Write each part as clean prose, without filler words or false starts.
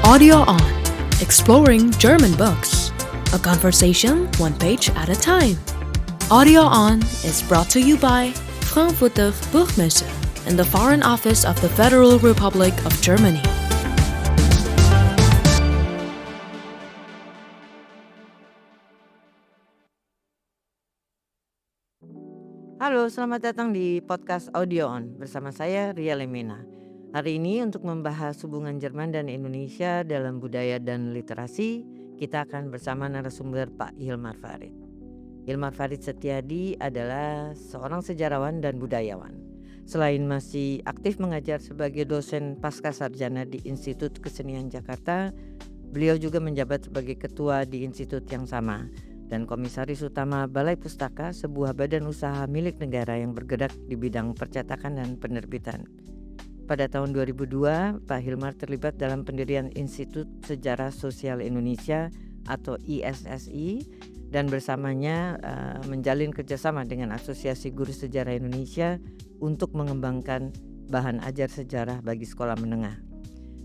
Audio On, exploring German books. A conversation one page at a time. Audio On is brought to you by Frankfurter Buchmesse and the Foreign Office of the Federal Republic of Germany. Halo, selamat datang di podcast Audio On bersama saya Ria Lemena. Hari ini untuk membahas hubungan Jerman dan Indonesia dalam budaya dan literasi, kita akan bersama narasumber Pak Hilmar Farid. Hilmar Farid Setiadi adalah seorang sejarawan dan budayawan. Selain masih aktif mengajar sebagai dosen pascasarjana di Institut Kesenian Jakarta, beliau juga menjabat sebagai ketua di institut yang sama dan komisaris utama Balai Pustaka, sebuah badan usaha milik negara yang bergerak di bidang percetakan dan penerbitan. Pada tahun 2002, Pak Hilmar terlibat dalam pendirian Institut Sejarah Sosial Indonesia atau ISSI dan bersamanya menjalin kerjasama dengan Asosiasi Guru Sejarah Indonesia untuk mengembangkan bahan ajar sejarah bagi sekolah menengah.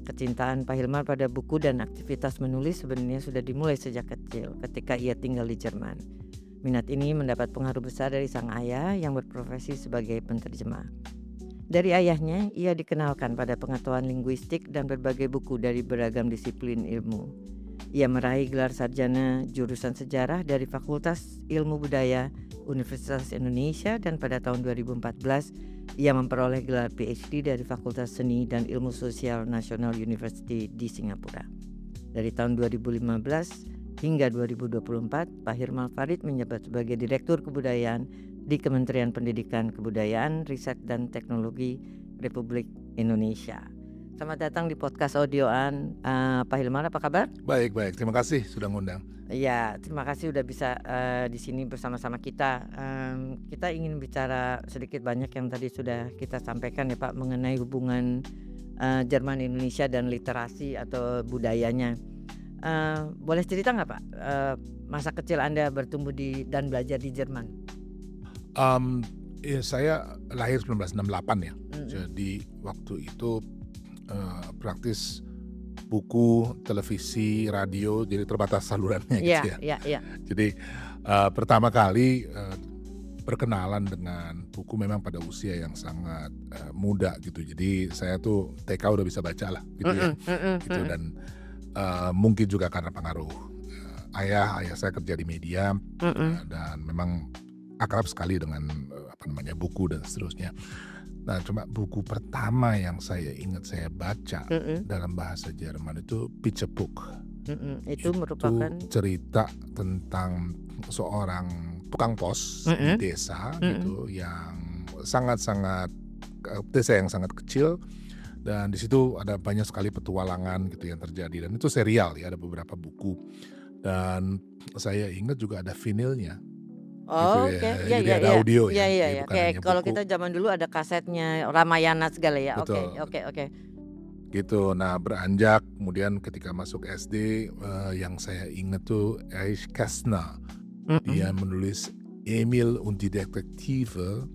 Kecintaan Pak Hilmar pada buku dan aktivitas menulis sebenarnya sudah dimulai sejak kecil ketika ia tinggal di Jerman. Minat ini mendapat pengaruh besar dari sang ayah yang berprofesi sebagai penterjemah. Dari ayahnya, ia dikenalkan pada pengetahuan linguistik dan berbagai buku dari beragam disiplin ilmu. Ia meraih gelar sarjana jurusan sejarah dari Fakultas Ilmu Budaya Universitas Indonesia dan pada tahun 2014 ia memperoleh gelar PhD dari Fakultas Seni dan Ilmu Sosial National University di Singapura. Dari tahun 2015 hingga 2024, Pak Hilmar Farid menjabat sebagai Direktur Kebudayaan di Kementerian Pendidikan, Kebudayaan, Riset dan Teknologi Republik Indonesia. Selamat datang di podcast Audioan, Pak Hilmar, apa kabar? Baik, terima kasih sudah ngundang. Ya, terima kasih sudah bisa di sini bersama-sama kita. Kita ingin bicara sedikit banyak yang tadi sudah kita sampaikan ya Pak, mengenai hubungan Jerman Indonesia dan literasi atau budayanya. Boleh cerita nggak Pak, masa kecil Anda bertumbuh dan belajar di Jerman? Ya, saya lahir 1968 ya. Jadi waktu itu praktis buku, televisi, radio, jadi terbatas salurannya gitu ya. Jadi pertama kali berkenalan dengan buku memang pada usia yang sangat muda gitu. Jadi saya tuh TK udah bisa baca lah gitu ya. Gitu, dan mungkin juga karena pengaruh ayah saya kerja di media dan memang akrab sekali dengan buku dan seterusnya. Nah, cuma buku pertama yang saya ingat saya baca dalam bahasa Jerman itu Picebuk. Itu merupakan cerita tentang seorang tukang pos di desa gitu yang sangat-sangat desa yang sangat kecil, dan di situ ada banyak sekali petualangan gitu yang terjadi, dan itu serial ya, ada beberapa buku, dan saya ingat juga ada vinilnya. Oh, Gitu oke. ya. Jadi ada audio ya. Jadi bukan Kayak hanya kalau buku. kita zaman dulu ada kasetnya Ramayana segala ya. Betul. Oke. Gitu. Nah, beranjak kemudian ketika masuk SD, yang saya ingat tuh Erich Kästner. Dia menulis Emil und die Detektive,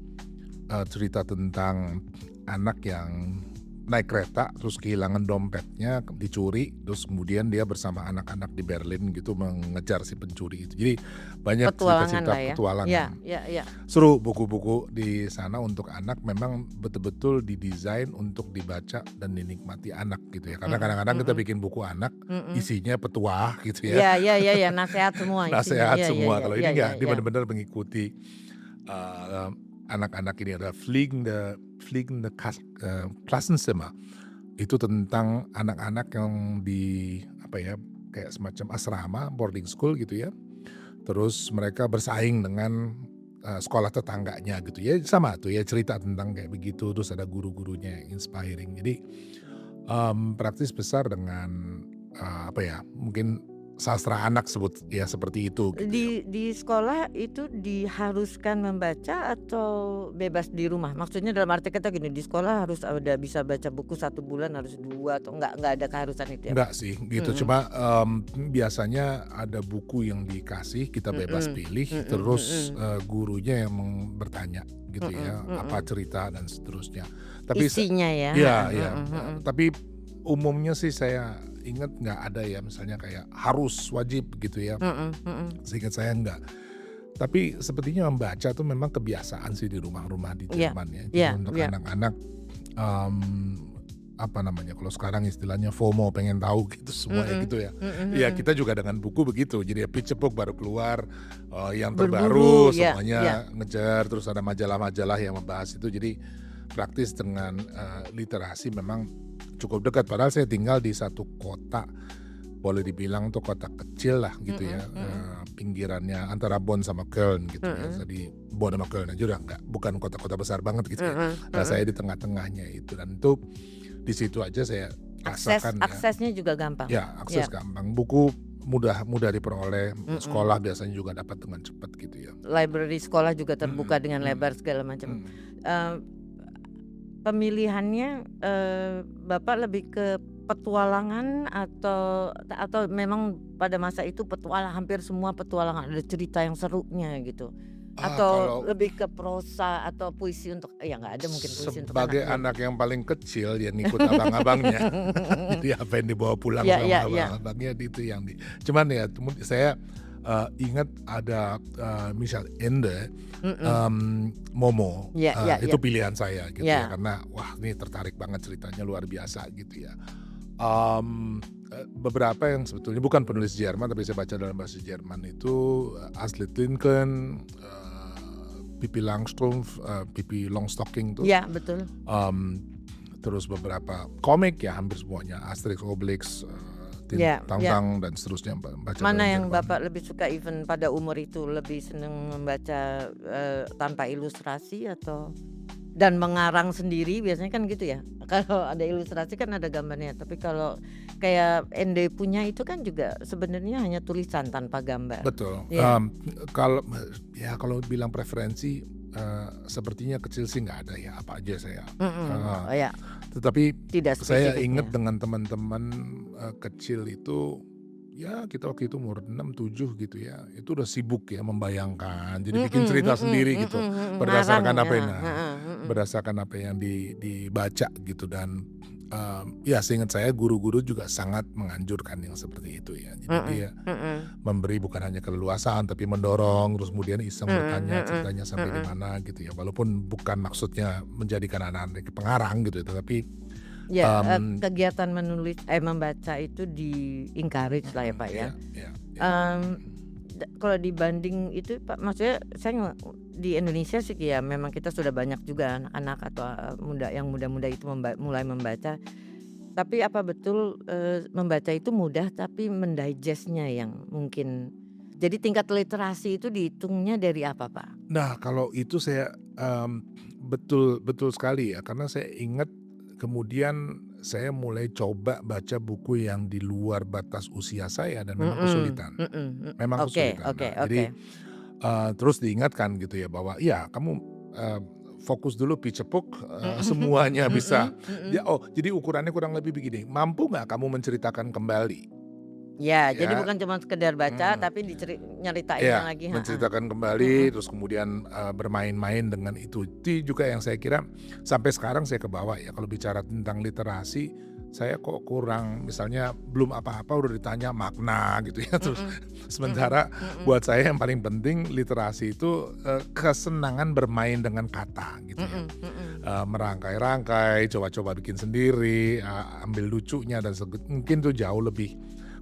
cerita tentang anak yang naik kereta terus kehilangan dompetnya, dicuri, terus kemudian dia bersama anak-anak di Berlin gitu mengejar si pencuri itu. Jadi banyak cerita-cerita petualangan. Ya. Seru buku-buku di sana untuk anak, memang betul-betul didesain untuk dibaca dan dinikmati anak gitu ya. Karena kadang-kadang kita bikin buku anak isinya petuah gitu ya. Ya, nasihat semua isinya. Nasihat semua. Kalau ini enggak, dia ya. benar-benar mengikuti anak-anak ini. Ada Fliegende Klassenzimmer. Itu tentang anak-anak yang di kayak semacam asrama, boarding school gitu ya. Terus mereka bersaing dengan sekolah tetangganya gitu ya. Sama tuh ya, cerita tentang kayak begitu. Terus ada guru-gurunya yang inspiring. Jadi praktis besar dengan mungkin sastra anak sebut ya, seperti itu gitu ya. Di sekolah itu diharuskan membaca atau bebas di rumah? Maksudnya dalam arti kata gini, di sekolah harus ada bisa baca buku 1 bulan, harus 2 atau enggak ada keharusan itu ya? Enggak sih gitu. Cuma biasanya ada buku yang dikasih, kita bebas pilih, terus gurunya yang bertanya gitu ya, apa cerita dan seterusnya. Tapi Isinya ya. Iya. Tapi umumnya sih saya ingat nggak ada ya misalnya kayak harus wajib gitu ya. Seingat saya enggak. Tapi sepertinya membaca tuh memang kebiasaan sih di rumah-rumah di Iya, Jerman ya. Jadi iya, untuk iya. anak-anak apa namanya kalau sekarang istilahnya FOMO pengen tahu gitu semuanya Mhm, gitu ya. mhm, Ya mhm. kita juga dengan buku begitu. Jadi ya Pitch Book baru keluar yang Berburu, terbaru ya, ya. semuanya ngejar, terus ada majalah-majalah yang membahas itu. Jadi praktis dengan literasi memang cukup dekat. Padahal saya tinggal di satu kota, boleh dibilang tuh kota kecil lah gitu ya, pinggirannya antara Bonn sama Köln gitu ya. Jadi Bonn sama Köln aja udah bukan kota-kota besar banget gitu ya. Nah saya di tengah-tengahnya itu, dan itu di situ aja saya rasakan ya. Aksesnya juga gampang. Ya akses gampang, buku mudah diperoleh, sekolah biasanya juga dapat dengan cepat gitu ya. Library sekolah juga terbuka dengan lebar segala macam. Pemilihannya Bapak lebih ke petualangan atau memang pada masa itu hampir semua petualangan, ada cerita yang serunya gitu? Atau Kalau lebih ke prosa atau puisi untuk ya nggak ada mungkin puisi untuk anak sebagai ya? anak yang paling kecil ya ngikut abang-abangnya. Jadi apa yang dibawa pulang Ya, sama ya, ya. abang-abangnya itu yang cuman ya saya ingat ada Michel Ende, Momo, Ya, ya, itu ya. pilihan saya gitu Ya. ya, karena wah ini tertarik banget ceritanya luar biasa gitu ya. Beberapa yang sebetulnya bukan penulis Jerman tapi saya baca dalam bahasa Jerman itu Astrid Lindgren, Pippi Langstrumpf, Pippi Longstocking tuh. Ya, betul. Terus beberapa komik ya hampir semuanya, Asterix, Obelix, Ya, Tang dan seterusnya baca Mana dalam yang Jerman. Bapak lebih suka even pada umur itu, lebih seneng membaca tanpa ilustrasi atau dan mengarang sendiri biasanya kan gitu ya. Kalau ada ilustrasi kan ada gambarnya, tapi kalau kayak Ende punya itu kan juga sebenarnya hanya tulisan tanpa gambar. Betul. Iya. Kalau bilang preferensi sepertinya kecil sih nggak ada ya, apa aja saya. Ya, Tetapi tidak saya spesifik ingat ya. dengan teman-teman kecil itu ya kita waktu itu umur 6-7 gitu ya, itu udah sibuk ya membayangkan, jadi bikin cerita sendiri gitu berdasarkan Ngarang apa yang ya. berdasarkan apa yang dibaca gitu. Dan ya seingat saya guru-guru juga sangat menganjurkan yang seperti itu ya. Jadi dia memberi bukan hanya keleluasaan tapi mendorong, terus kemudian iseng bertanya ceritanya sampai di mana gitu ya, walaupun bukan maksudnya menjadikan anak-anak pengarang gitu ya, tapi Ya, kegiatan membaca itu di-encourage lah ya Pak ya. ya. Kalau dibanding itu Pak, maksudnya saya di Indonesia sih ya memang kita sudah banyak juga anak-anak atau muda-muda itu mulai membaca. Tapi apa betul membaca itu mudah tapi mendigestnya yang mungkin, jadi tingkat literasi itu dihitungnya dari apa Pak? Nah kalau itu saya betul sekali ya, karena saya ingat kemudian saya mulai coba baca buku yang di luar batas usia saya dan memang kesulitan. Memang Oke, kesulitan. oke, Nah, jadi terus diingatkan gitu ya bahwa ya kamu fokus dulu Pitch Book, semuanya bisa. Jadi ukurannya kurang lebih begini, mampu nggak kamu menceritakan kembali? Ya, jadi Ya. bukan cuma sekedar baca tapi nyeritainnya Ya, lagi. menceritakan kembali, terus kemudian bermain-main dengan itu. Itu juga yang saya kira sampai sekarang saya kebawa ya. Kalau bicara tentang literasi, saya kok kurang, misalnya belum apa-apa udah ditanya makna gitu ya. Terus sementara buat saya yang paling penting literasi itu kesenangan bermain dengan kata gitu ya. Merangkai-rangkai, coba-coba bikin sendiri, ambil lucunya dan mungkin tuh jauh lebih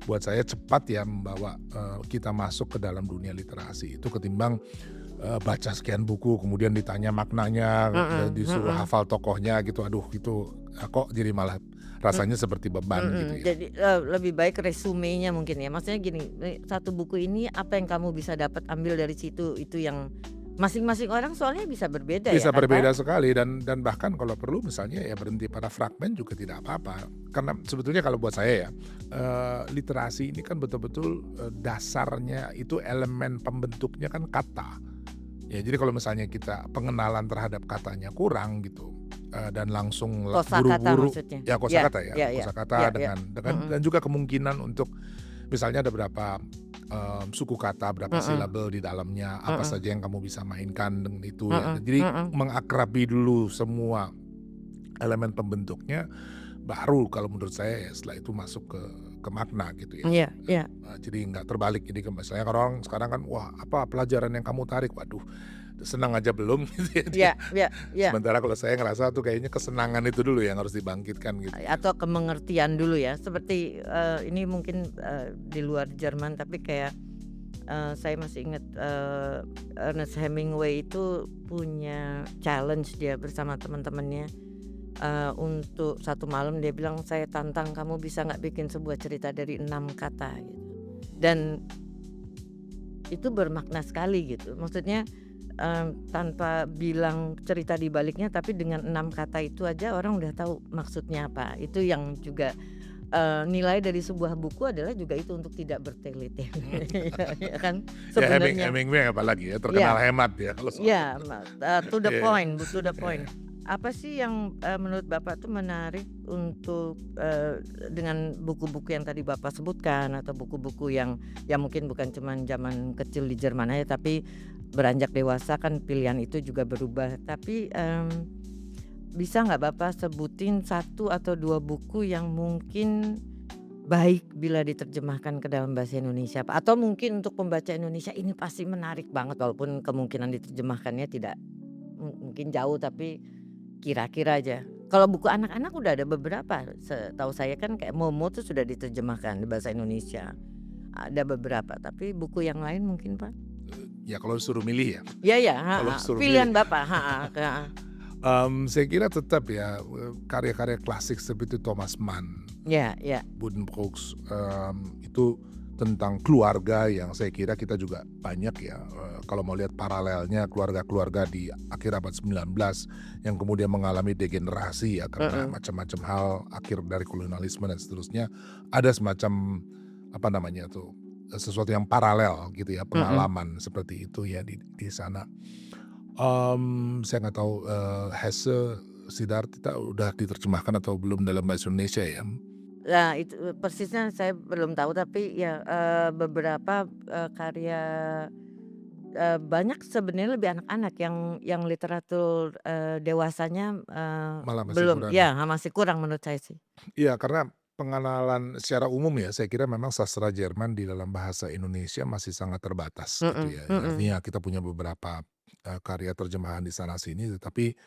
buat saya cepat ya membawa kita masuk ke dalam dunia literasi itu ketimbang baca sekian buku kemudian ditanya maknanya, disuruh hafal tokohnya gitu. Aduh itu kok jadi malah rasanya seperti beban gitu ya. Jadi lebih baik resumenya mungkin ya. Maksudnya gini, satu buku ini apa yang kamu bisa dapat ambil dari situ, itu yang masing-masing orang soalnya bisa berbeda ya. Bisa kan, berbeda Pak? sekali dan bahkan kalau perlu misalnya ya berhenti pada fragmen juga tidak apa-apa. Karena sebetulnya kalau buat saya ya literasi ini kan betul-betul dasarnya itu elemen pembentuknya kan kata. Ya jadi kalau misalnya kita pengenalan terhadap katanya kurang gitu dan langsung Kosakata buru-buru maksudnya. ya kosakata ya, Ya. kosakata dengan dan juga kemungkinan untuk misalnya ada berapa suku kata, berapa silabel di dalamnya, apa saja yang kamu bisa mainkan dengan itu ya. Jadi mengakrabi dulu semua elemen pembentuknya, baru kalau menurut saya ya setelah itu masuk ke makna gitu ya. Iya, iya. Jadi nggak terbalik. Jadi misalnya orang sekarang kan, wah apa pelajaran yang kamu tarik? Waduh, senang aja belum gitu ya. Iya, iya, iya. Sementara kalau saya ngerasa tuh kayaknya kesenangan itu dulu yang harus dibangkitkan gitu. Atau kemengertian dulu ya. Seperti ini mungkin di luar Jerman, tapi kayak saya masih ingat Ernest Hemingway itu punya challenge dia bersama teman-temannya. Untuk satu malam dia bilang, saya tantang kamu bisa nggak bikin sebuah cerita dari 6 kata gitu. Dan itu bermakna sekali gitu. Maksudnya tanpa bilang cerita di baliknya, tapi dengan 6 kata itu aja orang udah tahu maksudnya apa. Itu yang juga nilai dari sebuah buku adalah juga itu untuk tidak bertele-tele. Ya kan Ya sebenarnya. Hemingway apalagi ya terkenal hemat ya kalau soal Ya, to the Iya. point, to the point. Apa sih yang menurut Bapak tuh menarik untuk dengan buku-buku yang tadi Bapak sebutkan, atau buku-buku yang ya mungkin bukan cuma zaman kecil di Jerman aja, tapi beranjak dewasa kan pilihan itu juga berubah. Tapi bisa nggak Bapak sebutin 1 atau 2 buku yang mungkin baik bila diterjemahkan ke dalam bahasa Indonesia, Pak? Atau mungkin untuk pembaca Indonesia ini pasti menarik banget, walaupun kemungkinan diterjemahkannya tidak mungkin jauh, tapi kira-kira aja. Kalau buku anak-anak udah ada beberapa, setahu saya kan kayak Momo tuh sudah diterjemahkan di bahasa Indonesia. Ada beberapa, tapi buku yang lain mungkin Pak? Ya kalau suruh milih ya. Ya ya, Kalau suruh pilihan milih. Bapak. Saya kira tetap ya karya-karya klasik seperti Thomas Mann, Ya, ya. Buddenbrooks, itu tentang keluarga yang saya kira kita juga banyak ya, kalau mau lihat paralelnya keluarga-keluarga di akhir abad 19 yang kemudian mengalami degenerasi ya karena macam-macam hal, akhir dari kolonialisme dan seterusnya, ada semacam apa namanya tuh, sesuatu yang paralel gitu ya, pengalaman seperti itu ya di sana. Saya nggak tahu Hesse, Siddhartha udah diterjemahkan atau belum dalam bahasa Indonesia ya? Nah itu persisnya saya belum tahu, tapi ya beberapa karya banyak sebenarnya lebih anak-anak yang literatur dewasanya Malah masih belum, kurang. ya masih kurang menurut saya sih. Iya, karena pengenalan secara umum ya, saya kira memang sastra Jerman di dalam bahasa Indonesia masih sangat terbatas gitu ya. Artinya kita punya beberapa karya terjemahan di sana sini, tetapi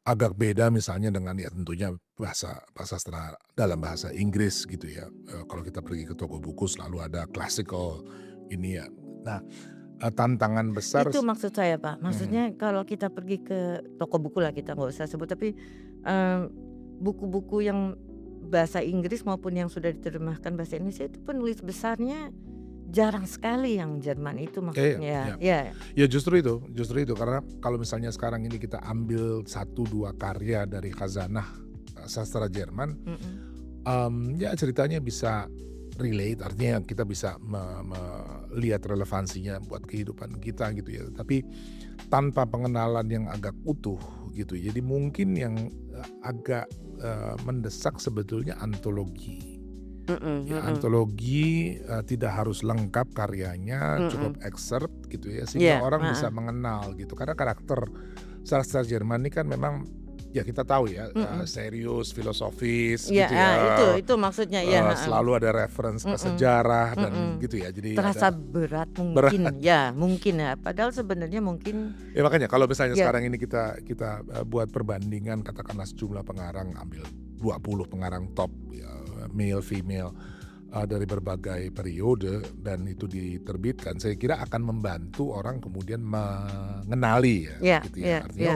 agak beda misalnya dengan ya tentunya bahasa sastra dalam bahasa Inggris gitu ya. Kalau kita pergi ke toko buku selalu ada classical ini ya. Nah, tantangan besar Itu maksud saya Pak, maksudnya kalau kita pergi ke toko buku lah, kita nggak usah sebut, tapi buku-buku yang bahasa Inggris maupun yang sudah diterjemahkan bahasa Indonesia itu penulis besarnya jarang sekali yang Jerman itu maksudnya. Ya. Ya justru itu karena kalau misalnya sekarang ini kita ambil 1-2 karya dari khazanah sastra Jerman, ya ceritanya bisa relate, artinya kita bisa melihat relevansinya buat kehidupan kita gitu ya, tapi tanpa pengenalan yang agak utuh gitu. Jadi mungkin yang agak mendesak sebetulnya antologi. Antologi tidak harus lengkap karyanya, cukup excerpt gitu ya, sehingga orang bisa mengenal gitu. Karena karakter sastra Jerman ini kan memang ya kita tahu ya, serius, filosofis gitu ya. Itu maksudnya ya. Selalu ada reference ke sejarah dan gitu ya. Jadi terasa ada, berat mungkin ya, mungkin ya. Padahal sebenarnya mungkin ya makanya kalau misalnya sekarang ini kita buat perbandingan, katakanlah sejumlah pengarang, ambil 20 pengarang top ya, male, female dari berbagai periode dan itu diterbitkan, saya kira akan membantu orang kemudian mengenali ya, gitu ya. Artinya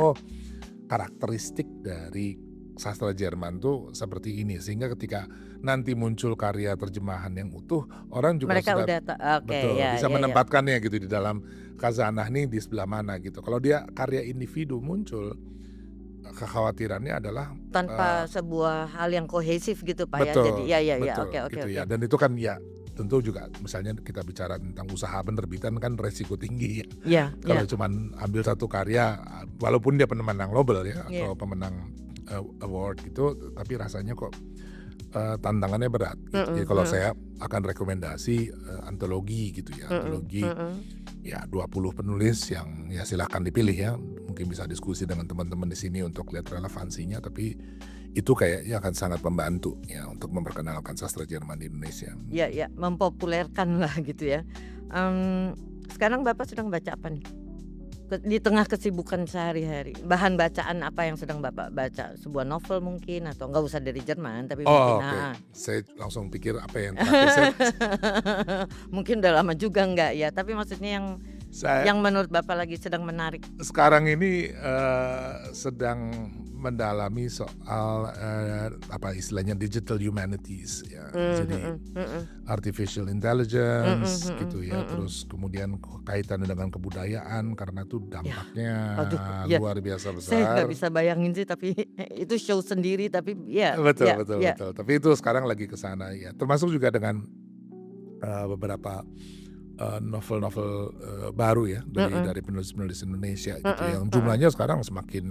karakteristik dari sastra Jerman tuh seperti ini, sehingga ketika nanti muncul karya terjemahan yang utuh, orang juga mereka sudah bisa menempatkannya gitu di dalam khazanah nih di sebelah mana gitu. Kalau dia karya individu muncul, kekhawatirannya adalah tanpa sebuah hal yang kohesif gitu Pak. Betul, ya. Jadi oke. Ya. Dan itu kan ya tentu juga misalnya kita bicara tentang usaha penerbitan kan resiko tinggi ya. Kalau cuman ambil satu karya, walaupun dia pemenang Nobel ya atau pemenang award gitu, tapi rasanya kok tantangannya berat gitu. Jadi kalau saya akan rekomendasi antologi gitu ya, antologi ya 20 penulis yang ya silahkan dipilih ya, mungkin bisa diskusi dengan teman-teman di sini untuk lihat relevansinya, tapi itu kayaknya akan sangat membantu ya untuk memperkenalkan sastra Jerman di Indonesia. Ya, mempopulerkan lah gitu ya. Sekarang Bapak sedang baca apa nih? Di tengah kesibukan sehari-hari, bahan bacaan apa yang sedang Bapak baca? Sebuah novel mungkin, atau nggak usah dari Jerman tapi mungkin Oke. Saya langsung pikir apa yang terakhir saya mungkin udah lama juga nggak ya, tapi maksudnya yang menurut Bapak lagi sedang menarik. sekarang ini sedang mendalami soal apa istilahnya digital humanities ya. Jadi artificial intelligence gitu ya. Terus kemudian kaitannya dengan kebudayaan karena itu dampaknya luar biasa besar. Saya nggak bisa bayangin sih, tapi itu show sendiri, tapi Betul. Tapi itu sekarang lagi ke sana ya. Termasuk juga dengan beberapa novel-novel baru ya dari penulis-penulis Indonesia gitu yang jumlahnya sekarang semakin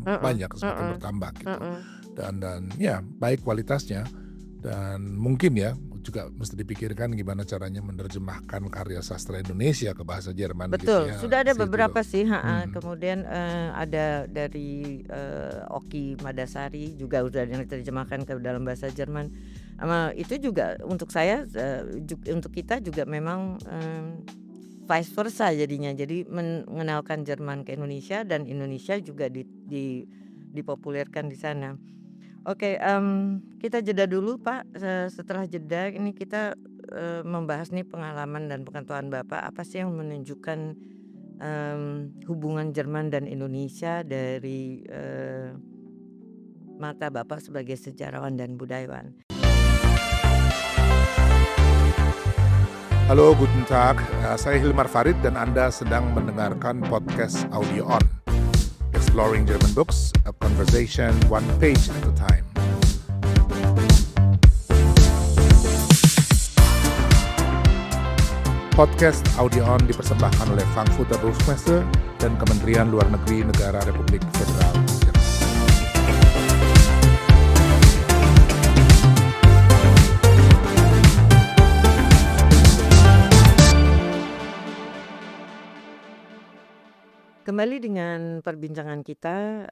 banyak, semakin bertambah gitu. Dan ya baik kualitasnya, dan mungkin ya juga mesti dipikirkan gimana caranya menerjemahkan karya sastra Indonesia ke bahasa Jerman. Betul, gitu ya. sudah ada Situ beberapa loh. sih. Kemudian ada dari Oki Madasari juga udah yang diterjemahkan ke dalam bahasa Jerman. Itu juga untuk saya, untuk kita juga memang vice versa jadinya. Jadi mengenalkan Jerman ke Indonesia dan Indonesia juga dipopulerkan di sana. Oke, kita jeda dulu Pak. Setelah jeda ini kita membahas nih pengalaman dan pengetahuan Bapak, apa sih yang menunjukkan hubungan Jerman dan Indonesia dari mata Bapak sebagai sejarawan dan budayawan. Halo, guten Tag. Saya Hilmar Farid dan Anda sedang mendengarkan podcast Audio On. Exploring German Books, a conversation one page at a time. Podcast Audio On dipersembahkan oleh Frankfurter Buchmesse dan Kementerian Luar Negeri Negara Republik Federal Jerman. Kembali dengan perbincangan kita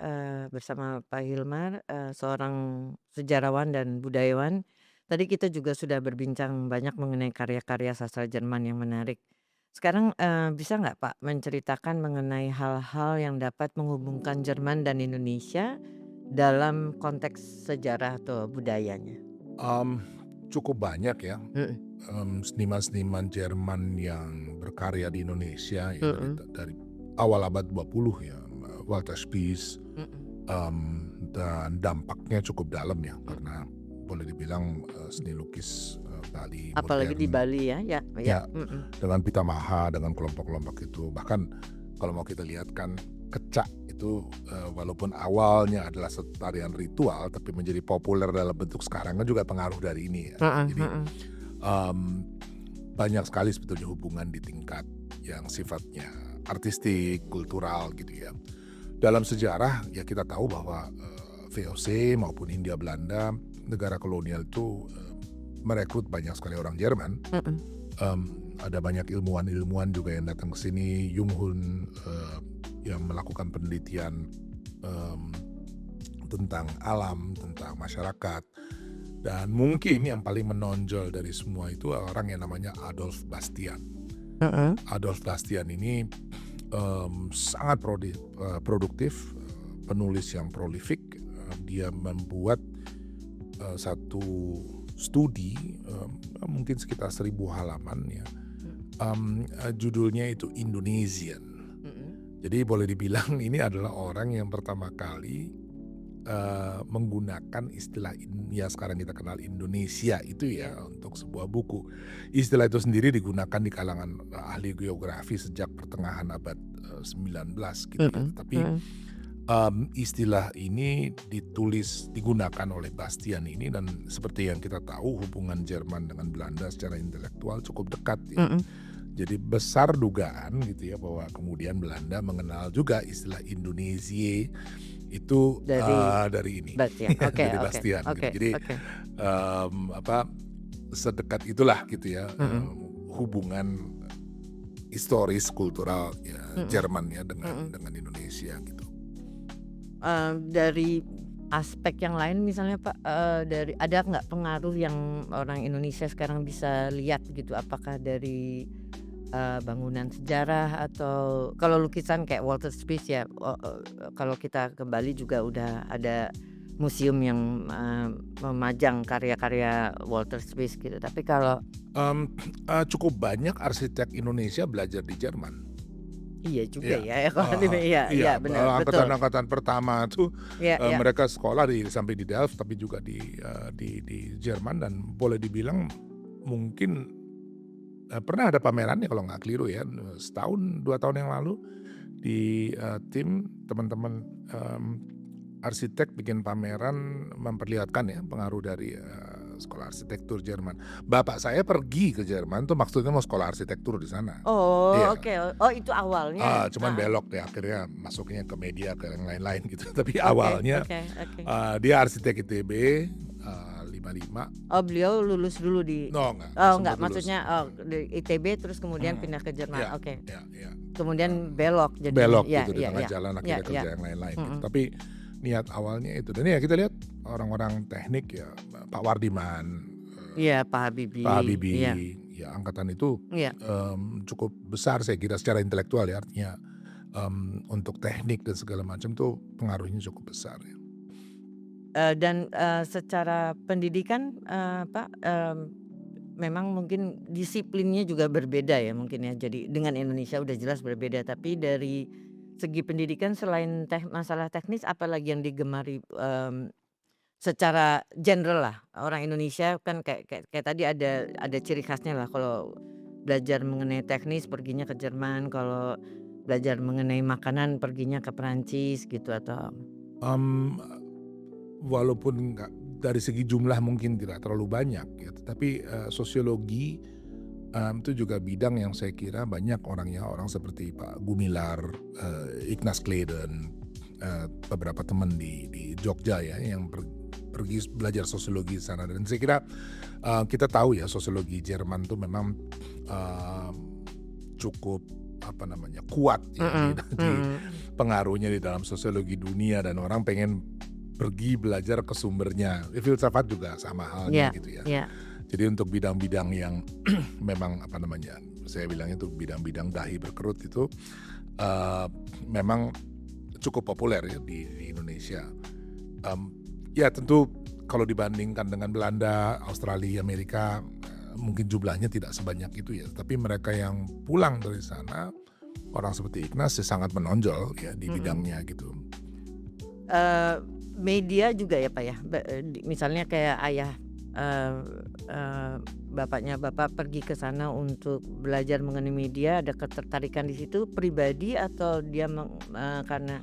bersama Pak Hilmar, seorang sejarawan dan budayawan. Tadi kita juga sudah berbincang banyak mengenai karya-karya sastra Jerman yang menarik. Sekarang bisa nggak Pak menceritakan mengenai hal-hal yang dapat menghubungkan Jerman dan Indonesia dalam konteks sejarah atau budayanya? Cukup banyak ya seniman-seniman Jerman yang berkarya di Indonesia ya, dari awal abad 20 ya, Walter Spies, dan dampaknya cukup dalam ya, karena boleh dibilang seni lukis Bali Apalagi di modern Bali ya. dengan Pitamaha, dengan kelompok-kelompok itu. Bahkan kalau mau kita lihat kan kecak itu walaupun awalnya adalah tarian ritual tapi menjadi populer dalam bentuk sekarang kan juga pengaruh dari ini ya. Jadi banyak sekali sebetulnya hubungan di tingkat yang sifatnya artistik, kultural gitu ya. Dalam sejarah ya kita tahu bahwa VOC maupun Hindia Belanda, negara kolonial itu merekrut banyak sekali orang Jerman. Ada banyak ilmuwan juga yang datang ke sini. Jung Hun yang melakukan penelitian tentang alam, tentang masyarakat. Dan mungkin yang paling menonjol dari semua itu orang yang namanya Adolf Bastian. Adolf Bastian ini sangat produktif, penulis yang prolifik. Dia membuat satu studi mungkin sekitar 1000 halaman ya. Judulnya itu Indonesian. Jadi boleh dibilang ini adalah orang yang pertama kali menggunakan istilah ya sekarang kita kenal Indonesia itu ya untuk sebuah buku. Istilah itu sendiri digunakan di kalangan ahli geografi sejak pertengahan abad 19 gitu ya. Tapi istilah ini digunakan oleh Bastian ini, dan seperti yang kita tahu hubungan Jerman dengan Belanda secara intelektual cukup dekat ya. Jadi besar dugaan gitu ya bahwa kemudian Belanda mengenal juga istilah Indonesia itu dari ini, dari Bastian. Gitu. Jadi sedekat itulah gitu ya hubungan historis kultural ya Jerman ya dengan Indonesia gitu. Dari aspek yang lain misalnya Pak, dari ada nggak pengaruh yang orang Indonesia sekarang bisa lihat gitu? Apakah dari bangunan sejarah atau kalau lukisan kayak Walter Spies ya, kalau kita ke Bali juga udah ada museum yang memajang karya-karya Walter Spies gitu. Tapi kalau Cukup banyak arsitek Indonesia belajar di Jerman. iya juga Iya, ya, kalau iya iya benar betul. angkatan pertama tuh Iya iya. mereka sekolah sampai di Delft, tapi juga di Jerman, dan boleh dibilang mungkin pernah ada pamerannya kalau nggak keliru ya, setahun 2 tahun yang lalu di tim teman-teman arsitek bikin pameran memperlihatkan ya pengaruh dari sekolah arsitektur Jerman. Bapak saya pergi ke Jerman tuh maksudnya mau sekolah arsitektur di sana. Oh Iya. oke, oh itu awalnya. Cuman Heeh. belok deh akhirnya masuknya ke media ke yang lain-lain gitu. Tapi Oke awalnya oke oke. dia arsitek ITB 55. Oh beliau lulus dulu di Enggak oh sempat enggak, lulus. maksudnya di ITB terus kemudian pindah ke Jerman. Iya, Oke. iya. Kemudian belok jadinya. Belok Iya gitu di iya tengah iya. jalan Iya akhirnya iya. kerja yang lain-lain gitu. Mm-mm. Tapi niat awalnya itu, dan ya kita lihat orang-orang teknik ya, Pak Wardiman, Iya Pak Habibie. Pak Habibie, Iya ya angkatan itu iya. cukup besar saya kira secara intelektual ya, artinya untuk teknik dan segala macam tuh pengaruhnya cukup besar ya. Dan secara pendidikan Pak, memang mungkin disiplinnya juga berbeda ya mungkin ya. Jadi dengan Indonesia udah jelas berbeda, tapi dari segi pendidikan selain masalah teknis apalagi yang digemari secara general lah orang Indonesia kan kayak tadi ada ciri khasnya lah, kalau belajar mengenai teknis perginya ke Jerman, kalau belajar mengenai makanan perginya ke Perancis gitu atau Mmm, Walaupun nggak dari segi jumlah mungkin tidak terlalu banyak ya, tetapi sosiologi itu juga bidang yang saya kira banyak orang seperti Pak Gumilar, Ignaz Kleiden, beberapa teman di Jogja ya yang pergi belajar sosiologi di sana, dan saya kira kita tahu ya sosiologi Jerman tuh memang cukup kuat ya di pengaruhnya di dalam sosiologi dunia, dan orang pengen pergi belajar ke sumbernya. Filsafat juga sama halnya gitu ya. Iya. Jadi untuk bidang-bidang yang memang saya bilangnya itu bidang-bidang dahi berkerut itu memang cukup populer ya di Indonesia. Ya tentu kalau dibandingkan dengan Belanda, Australia, Amerika mungkin jumlahnya tidak sebanyak itu ya. Tapi mereka yang pulang dari sana, orang seperti Ignaz sangat menonjol ya di bidangnya gitu. Media juga ya Pak ya, misalnya kayak ayah bapaknya Bapak pergi ke sana untuk belajar mengenai media, ada ketertarikan di situ pribadi atau dia karena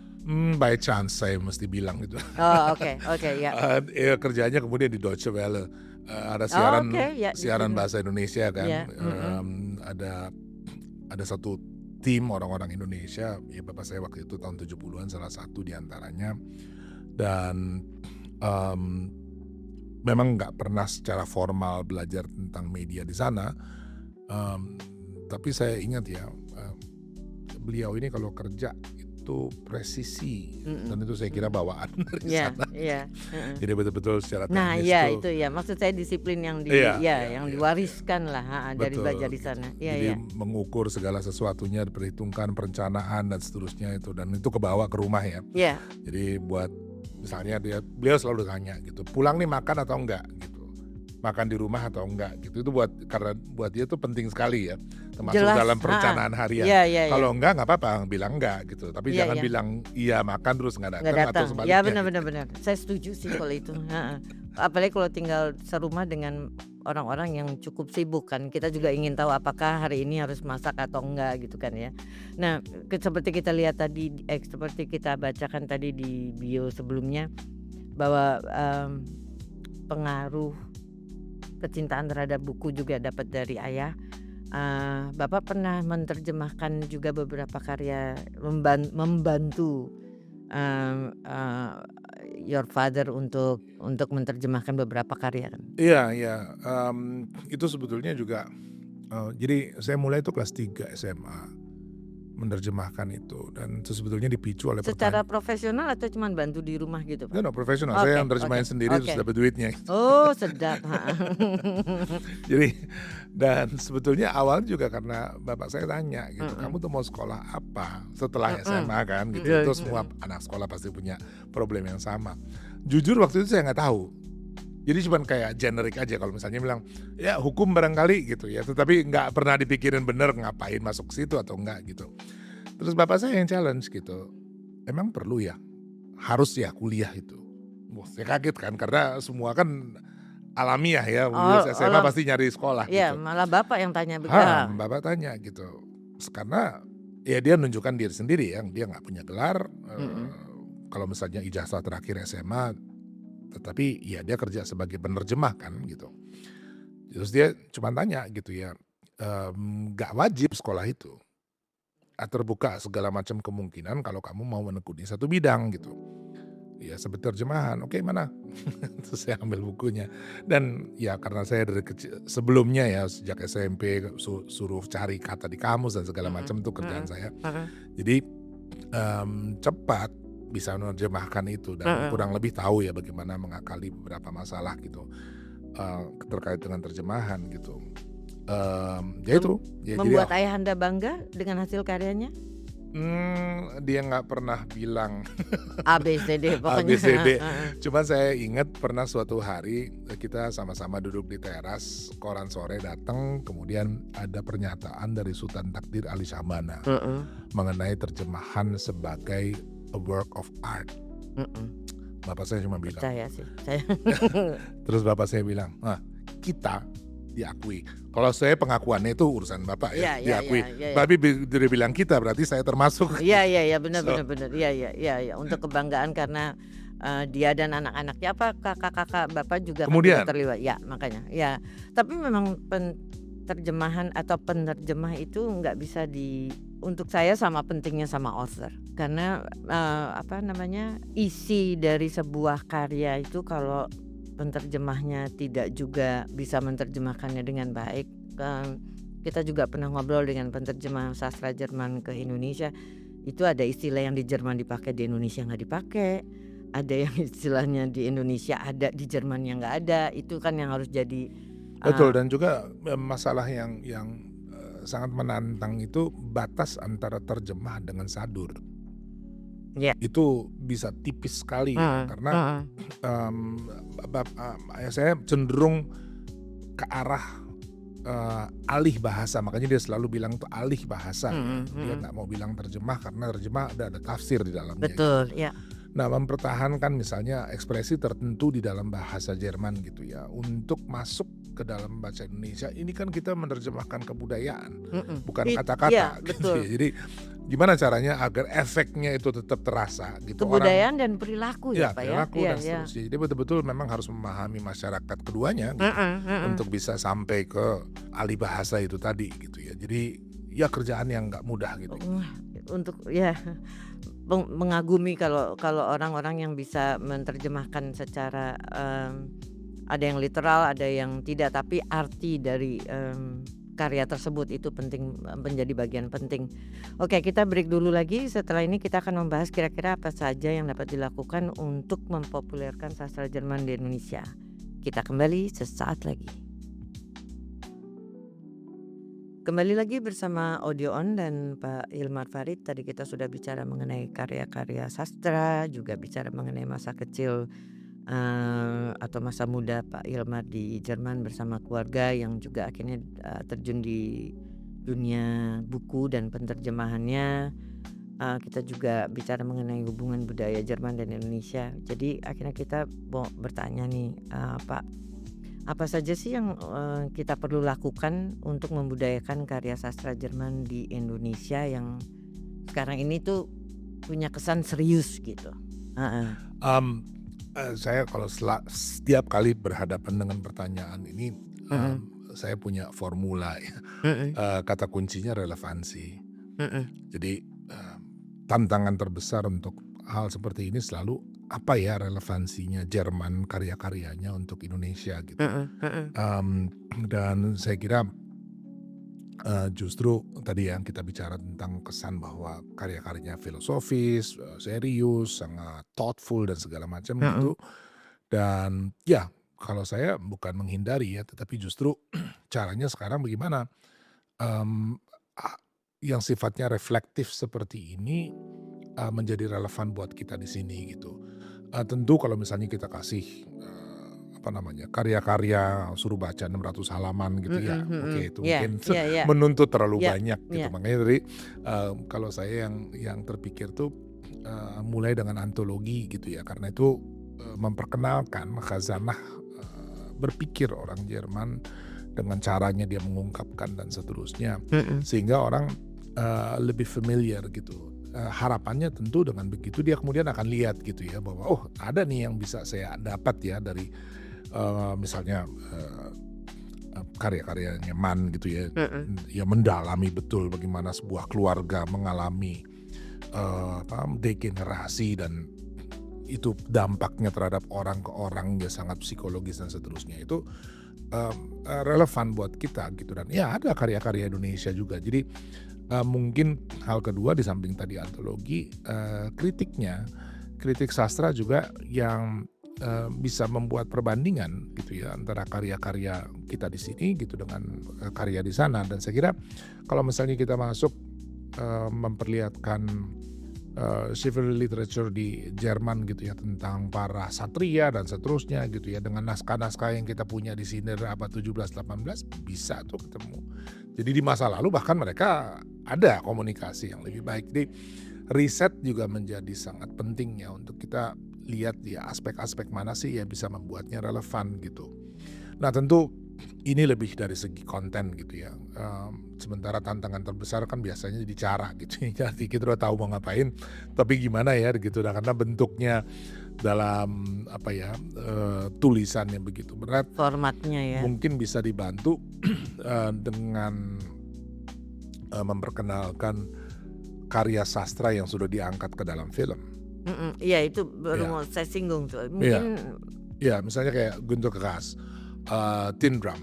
By chance saya mesti bilang gitu. oh oke ya. Kerjanya kemudian di Deutsche Welle, ada Ya, siaran bahasa Indonesia kan. Ya, Ada satu tim orang-orang Indonesia, ya bapak saya waktu itu tahun 70-an salah satu diantaranya, dan memang nggak pernah secara formal belajar tentang media di sana, tapi saya ingat ya beliau ini kalau kerja itu presisi, dan itu saya kira bawaan dari sana. Iya. Jadi betul-betul secara teknis Nah ya itu ya maksud saya disiplin yang yang diwariskan lah dari betul, belajar di sana. Jadi mengukur segala sesuatunya, diperhitungkan perencanaan dan seterusnya itu, dan itu kebawa ke rumah ya. Iya. Jadi buat misalnya beliau selalu tanya gitu, pulang nih makan atau enggak gitu, makan di rumah atau enggak gitu, itu karena buat dia itu penting sekali ya, termasuk Jelas, dalam perencanaan harian. Iya. Kalau enggak apa-apa, bilang enggak gitu, tapi jangan bilang iya makan terus nggak datang atau sebaliknya. Ya benar. Saya setuju sih kalau itu. Apalagi kalau tinggal serumah dengan orang-orang yang cukup sibuk kan, kita juga ingin tahu apakah hari ini harus masak atau enggak gitu kan ya. Nah seperti kita lihat tadi, seperti kita bacakan tadi di bio sebelumnya bahwa pengaruh kecintaan terhadap buku juga dapat dari ayah. Bapak pernah menerjemahkan juga beberapa karya, membantu your father untuk menerjemahkan beberapa karya kan? Iya, itu sebetulnya juga jadi saya mulai itu kelas 3 SMA. menerjemahkan itu, dan itu sebetulnya dipicu oleh Secara profesional atau cuman bantu di rumah gitu, Pak? No, profesional. Saya yang Oke, terjemahin oke, sendiri terus oke. dapat duitnya. Oh, sedap. Jadi dan sebetulnya awalnya juga karena bapak saya tanya gitu, Mm-mm. kamu tuh mau sekolah apa setelah SMA kan gitu. Iya, Itu iya. semua anak sekolah pasti punya problem yang sama. Jujur waktu itu saya nggak tahu. Jadi cuman kayak generik aja kalau misalnya bilang ya hukum barangkali gitu ya, tetapi nggak pernah dipikirin bener ngapain masuk situ atau enggak gitu. Terus bapak saya yang challenge gitu, emang perlu ya, harus ya kuliah itu. Wah, saya kaget kan karena semua kan alamiah ya, lulus SMA pasti nyari sekolah Iya, gitu. malah Bapak yang tanya begitu. Bapak tanya gitu, karena ya dia nunjukkan diri sendiri yang dia nggak punya gelar. Kalau misalnya ijazah terakhir SMA, tetapi ya dia kerja sebagai penerjemah kan gitu. Terus dia cuma tanya gitu ya, nggak wajib sekolah itu. Terbuka segala macam kemungkinan kalau kamu mau menekuni satu bidang gitu. Ya seperti terjemahan, oke mana? Terus saya ambil bukunya. Dan ya karena saya dari kecil, sebelumnya ya sejak SMP suruh cari kata di kamus dan segala macam itu kerjaan saya. Jadi cepat bisa menerjemahkan itu dan kurang lebih tahu ya bagaimana mengakali beberapa masalah gitu terkait dengan terjemahan gitu. Ya itu ya, Membuat jadi ayahanda bangga dengan hasil karyanya? Dia nggak pernah bilang ABCD pokoknya. ABCD. Cuma saya ingat pernah suatu hari kita sama-sama duduk di teras, koran sore datang, kemudian ada pernyataan dari Sultan Takdir Ali Syahbana mengenai terjemahan sebagai a work of art. Bapak saya cuma bilang. Percaya sih. Terus bapak saya bilang, kita diakui. Kalau saya pengakuannya itu urusan bapak ya, diakui. Tapi dia bilang kita berarti saya termasuk. Iya benar. Iya untuk kebanggaan karena dia dan anak-anaknya apa kakak-kakak bapak juga Kemudian terlibat. Ya makanya. Ya tapi memang terjemahan atau penerjemah itu nggak bisa untuk saya sama pentingnya sama author karena isi dari sebuah karya itu kalau penterjemahnya tidak juga bisa menerjemahkannya dengan baik. Kita juga pernah ngobrol dengan penterjemah sastra Jerman ke Indonesia. Itu ada istilah yang di Jerman dipakai di Indonesia nggak dipakai. Ada yang istilahnya di Indonesia ada di Jerman yang nggak ada. Itu kan yang harus jadi betul. Dan juga masalah yang sangat menantang itu batas antara terjemah dengan sadur. Itu bisa tipis sekali karena saya cenderung ke arah alih bahasa, makanya dia selalu bilang tuh alih bahasa. Dia nggak mau bilang terjemah karena terjemah ada tafsir di dalamnya. Betul, ya. Nah, mempertahankan misalnya ekspresi tertentu di dalam bahasa Jerman gitu ya, untuk masuk ke dalam bahasa Indonesia, ini kan kita menerjemahkan kebudayaan, bukan kata-kata. Iya, gitu betul. ya. Jadi gimana caranya agar efeknya itu tetap terasa gitu. Kebudayaan dan perilaku ya Pak ya. Perilaku dan seterusnya. Jadi betul-betul memang harus memahami masyarakat keduanya gitu, untuk bisa sampai ke alih bahasa itu tadi gitu ya. Jadi ya kerjaan yang nggak mudah gitu. Untuk ya mengagumi kalau orang-orang yang bisa menerjemahkan secara ada yang literal, ada yang tidak, tapi arti dari karya tersebut itu penting, menjadi bagian penting. Oke, kita break dulu lagi. Setelah ini kita akan membahas kira-kira apa saja yang dapat dilakukan untuk mempopulerkan sastra Jerman di Indonesia. Kita kembali sesaat lagi. Kembali lagi bersama Audio On dan Pak Hilmar Farid. Tadi kita sudah bicara mengenai karya-karya sastra, juga bicara mengenai masa kecil atau masa muda Pak Hilmar di Jerman bersama keluarga yang juga akhirnya terjun di dunia buku dan penerjemahannya. Kita juga bicara mengenai hubungan budaya Jerman dan Indonesia. Jadi akhirnya kita mau bertanya nih, Pak, apa saja sih yang kita perlu lakukan untuk membudayakan karya sastra Jerman di Indonesia yang sekarang ini tuh punya kesan serius gitu? Saya kalau setiap kali berhadapan dengan pertanyaan ini, saya punya formula ya. Kata kuncinya relevansi. Jadi tantangan terbesar untuk hal seperti ini selalu apa ya relevansinya Jerman karya-karyanya untuk Indonesia gitu. Dan saya kira Justru tadi yang kita bicara tentang kesan bahwa karya-karyanya filosofis, serius, sangat thoughtful dan segala macam Mhm. gitu. Dan ya kalau saya bukan menghindari ya, tetapi justru caranya sekarang bagaimana, mmm, a yang sifatnya reflektif seperti ini, menjadi relevan buat kita di sini gitu. Tentu kalau misalnya kita kasih, apa namanya, karya-karya suruh baca 600 halaman gitu Mhm ya, mhm. oke itu Iya mungkin iya iya. menuntut terlalu Iya banyak iya. gitu. Makanya tadi, kalau saya yang terpikir tuh, mulai dengan antologi gitu ya, karena itu, memperkenalkan khazanah, berpikir orang Jerman dengan caranya dia mengungkapkan dan seterusnya, Mhm. sehingga orang, lebih familiar gitu. Harapannya tentu dengan begitu dia kemudian akan lihat gitu ya bahwa, oh ada nih yang bisa saya dapat ya dari, misalnya, karya-karyanya Mann gitu ya, Mhm. yang mendalami betul bagaimana sebuah keluarga mengalami, degenerasi dan itu dampaknya terhadap orang ke orang ya sangat psikologis dan seterusnya. Itu, relevan buat kita gitu dan ya ada karya-karya Indonesia juga. Jadi, mungkin hal kedua di samping tadi antologi, kritik sastra juga yang, bisa membuat perbandingan gitu ya antara karya-karya kita di sini gitu dengan, karya di sana. Dan saya kira kalau misalnya kita masuk, memperlihatkan, civil literature di Jerman gitu ya tentang para satria dan seterusnya gitu ya dengan naskah-naskah yang kita punya di sini dari abad 17, 18 bisa tuh ketemu. Jadi di masa lalu bahkan mereka ada komunikasi yang lebih baik. Jadi riset juga menjadi sangat penting ya untuk kita lihat ya aspek-aspek mana sih yang bisa membuatnya relevan gitu. Nah tentu ini lebih dari segi konten gitu ya, sementara tantangan terbesar kan biasanya di cara gitu ya, jadi kita udah tahu mau ngapain, tapi gimana ya gitu. Nah karena bentuknya dalam apa ya, tulisan yang begitu berat, Formatnya ya. mungkin bisa dibantu, dengan, memperkenalkan karya sastra yang sudah diangkat ke dalam film. Mhm. Iya itu baru Ya, mau saya singgung tuh. iya. Mungkin Ya, misalnya kayak Günter Grass, Tin Drum,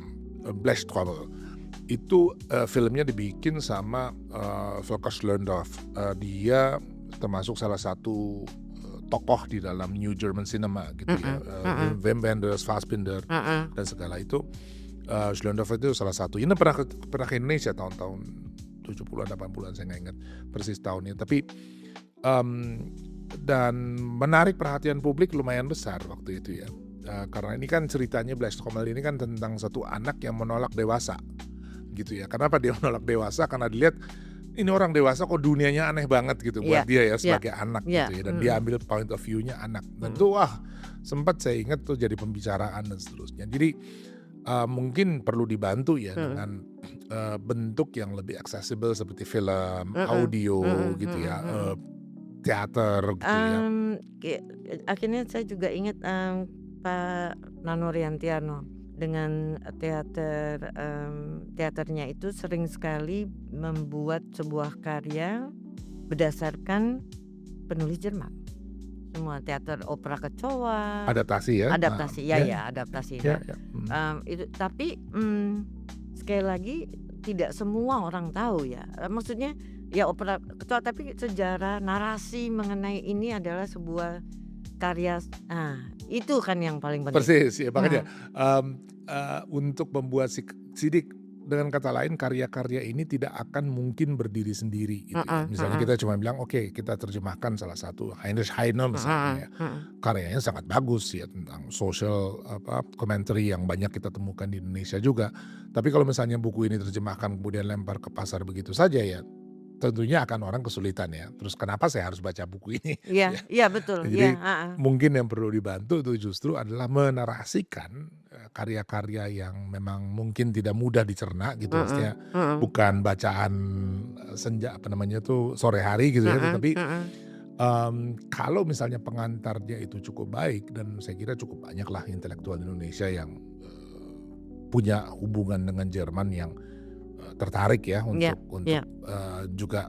Blechtrommel, itu, filmnya dibikin sama, Volker Schlöndorff. Dia termasuk salah satu, tokoh di dalam New German Cinema gitu ya, mhm mhm Wim Wenders, Fassbinder, mhm. dan segala itu. Schlöndorff itu salah satu. Ini pernah ke Indonesia tahun-tahun 70-an, 80-an, saya nggak ingat persis tahunnya. Tapi, dan menarik perhatian publik lumayan besar waktu itu ya. Karena ini kan ceritanya Blechtrommel ini kan tentang satu anak yang menolak dewasa gitu ya. Kenapa dia menolak dewasa? Karena dilihat ini orang dewasa kok dunianya aneh banget gitu Iya buat dia ya iya sebagai anak iya. gitu ya. Dan dia Mhm ambil point of view-nya anak. Dan mhm. itu wah sempat saya ingat tuh jadi pembicaraan dan seterusnya. Jadi mungkin perlu dibantu ya Mhm dengan, bentuk yang lebih accessible seperti film, mhm audio mhm gitu mhm ya, mhm. teater gitu ya. Ki akhirnya saya juga ingat, Pak Nano Riantiano dengan teaternya itu sering sekali membuat sebuah karya berdasarkan penulis Jerman. Semua teater opera kecoa, Adaptasi ya, adaptasi, ya ya ya adaptasi. ya Nah, ya, itu tapi, sekali lagi tidak semua orang tahu ya, maksudnya ya opera kecoa tapi sejarah narasi mengenai ini adalah sebuah karya itu kan yang paling penting. persis ya makanya, Mhm, untuk membuat sidik dengan kata lain karya-karya ini tidak akan mungkin berdiri sendiri gitu ya. mhm Misalnya mhm, kita cuma bilang, "Oke kita terjemahkan salah satu Heinrich Heine misalnya ya." mhm mhm. Karyanya sangat bagus ya tentang social commentary yang banyak kita temukan di Indonesia juga. Tapi kalau misalnya buku ini terjemahkan kemudian lempar ke pasar begitu saja ya, tentunya akan orang kesulitan ya. Terus kenapa saya harus baca buku ini Iya ya. iya betul, iya, Jadi heeh. mungkin yang perlu dibantu itu justru adalah menarasikan, karya-karya yang memang mungkin tidak mudah dicerna gitu, Mhm maksudnya mhm bukan bacaan, senja apa namanya tuh, sore hari gitu ya, mhm tetapi mhm. kalau misalnya pengantarnya itu cukup baik dan saya kira cukup banyaklah intelektual Indonesia yang, punya hubungan dengan Jerman yang, tertarik ya Iya untuk, iya. juga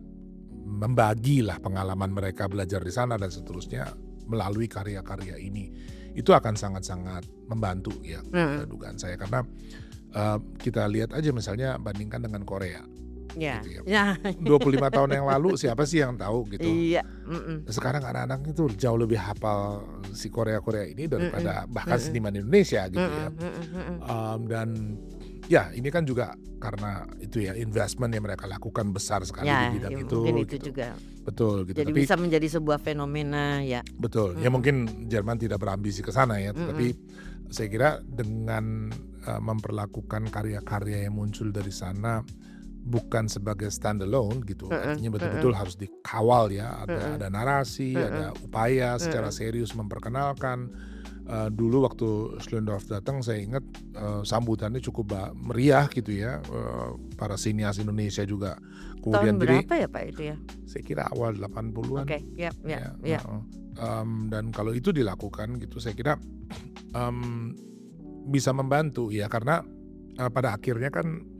membagilah pengalaman mereka belajar di sana dan seterusnya melalui karya-karya ini. Itu akan sangat-sangat membantu ya, Mhm dugaan saya karena, kita lihat aja misalnya bandingkan dengan Korea. Ya, Gitu ya. 25 tahun yang lalu siapa sih yang tahu gitu. Iya. Sekarang anak-anak itu jauh lebih hafal si Korea ini daripada bahkan seniman Indonesia gitu ya. Dan ya ini kan juga karena itu ya investment yang mereka lakukan besar sekali Ya, di bidang itu. mungkin itu gitu. juga. Betul gitu. Jadi Tapi bisa menjadi sebuah fenomena ya. betul. Ya mungkin Jerman tidak berambisi ke sana ya, tapi saya kira dengan memperlakukan karya-karya yang muncul dari sana bukan sebagai standalone gitu, artinya betul-betul harus dikawal ya, ada narasi, ada upaya secara serius memperkenalkan. Dulu waktu Schlöndorff datang saya ingat sambutannya cukup meriah gitu ya, para sinias Indonesia juga. Tahun berapa ya Pak itu ya? Saya kira awal 80-an. Oke, ya. Dan kalau itu dilakukan gitu saya kira bisa membantu ya, karena pada akhirnya kan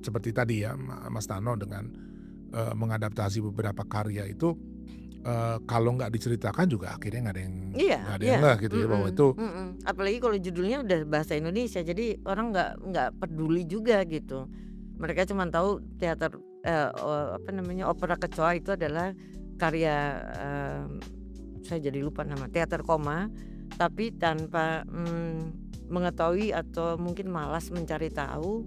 seperti tadi ya Mas Tano dengan mengadaptasi beberapa karya itu kalau nggak diceritakan juga akhirnya nggak ada yang nggak gitu ya bahwa itu. Apalagi kalau judulnya udah bahasa Indonesia, jadi orang nggak peduli juga gitu. Mereka cuma tahu teater opera kecoa itu adalah karya saya jadi lupa nama, teater koma, tapi tanpa mengetahui atau mungkin malas mencari tahu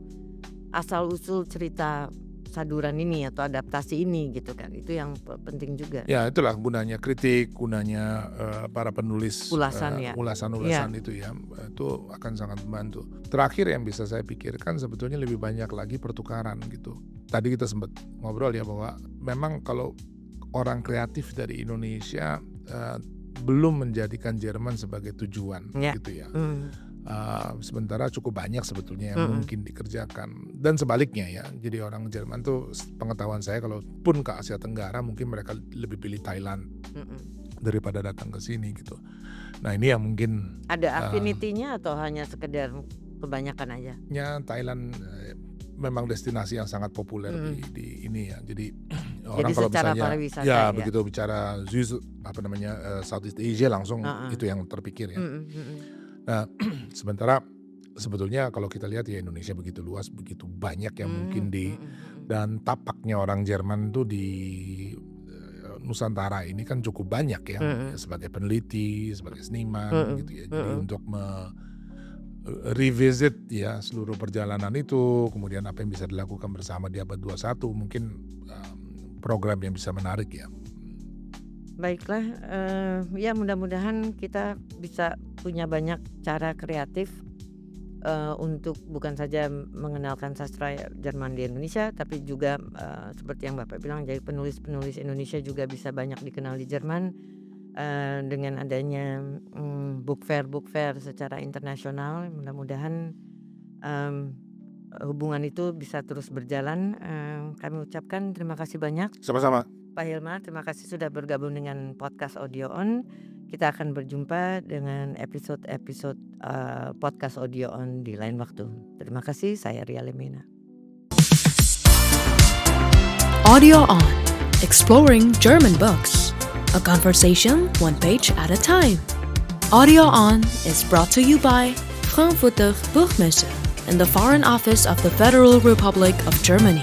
asal usul cerita saduran ini atau adaptasi ini gitu kan. Itu yang penting juga. Ya itulah gunanya kritik, gunanya para penulis ulasan-ulasan itu ya, itu akan sangat membantu. Terakhir yang bisa saya pikirkan sebetulnya lebih banyak lagi pertukaran gitu. Tadi kita sempat ngobrol ya bahwa memang kalau orang kreatif dari Indonesia belum menjadikan Jerman sebagai tujuan gitu ya. Sementara cukup banyak sebetulnya yang mungkin dikerjakan, dan sebaliknya ya. Jadi orang Jerman tuh pengetahuan saya kalau pun ke Asia Tenggara mungkin mereka lebih pilih Thailand daripada datang ke sini gitu. Nah ini yang mungkin ada affinity-nya atau hanya sekedar kebanyakan aja? Ya, Thailand memang destinasi yang sangat populer di ini ya. Jadi orang kalau misalnya ya begitu bicara Southeast Asia langsung itu yang terpikir ya. Nah, sementara sebetulnya kalau kita lihat ya Indonesia begitu luas, begitu banyak yang mungkin dan tapaknya orang Jerman tuh di Nusantara ini kan cukup banyak ya, sebagai peneliti, sebagai seniman gitu ya. Jadi untuk revisit ya seluruh perjalanan itu, kemudian apa yang bisa dilakukan bersama di abad 21 mungkin program yang bisa menarik ya. Baiklah, ya mudah-mudahan kita bisa punya banyak cara kreatif untuk bukan saja mengenalkan sastra Jerman di Indonesia, tapi juga seperti yang Bapak bilang, jadi penulis-penulis Indonesia juga bisa banyak dikenal di Jerman dengan adanya book fair secara internasional. Mudah-mudahan hubungan itu bisa terus berjalan. Kami ucapkan terima kasih banyak. Sama-sama. Pak Hilmar, terima kasih sudah bergabung dengan podcast Audio On. Kita akan berjumpa dengan episode-episode podcast Audio On di lain waktu. Terima kasih, saya Ria Lemina. Audio On, exploring German books. A conversation one page at a time. Audio On is brought to you by Frankfurter Buchmesse and the Foreign Office of the Federal Republic of Germany.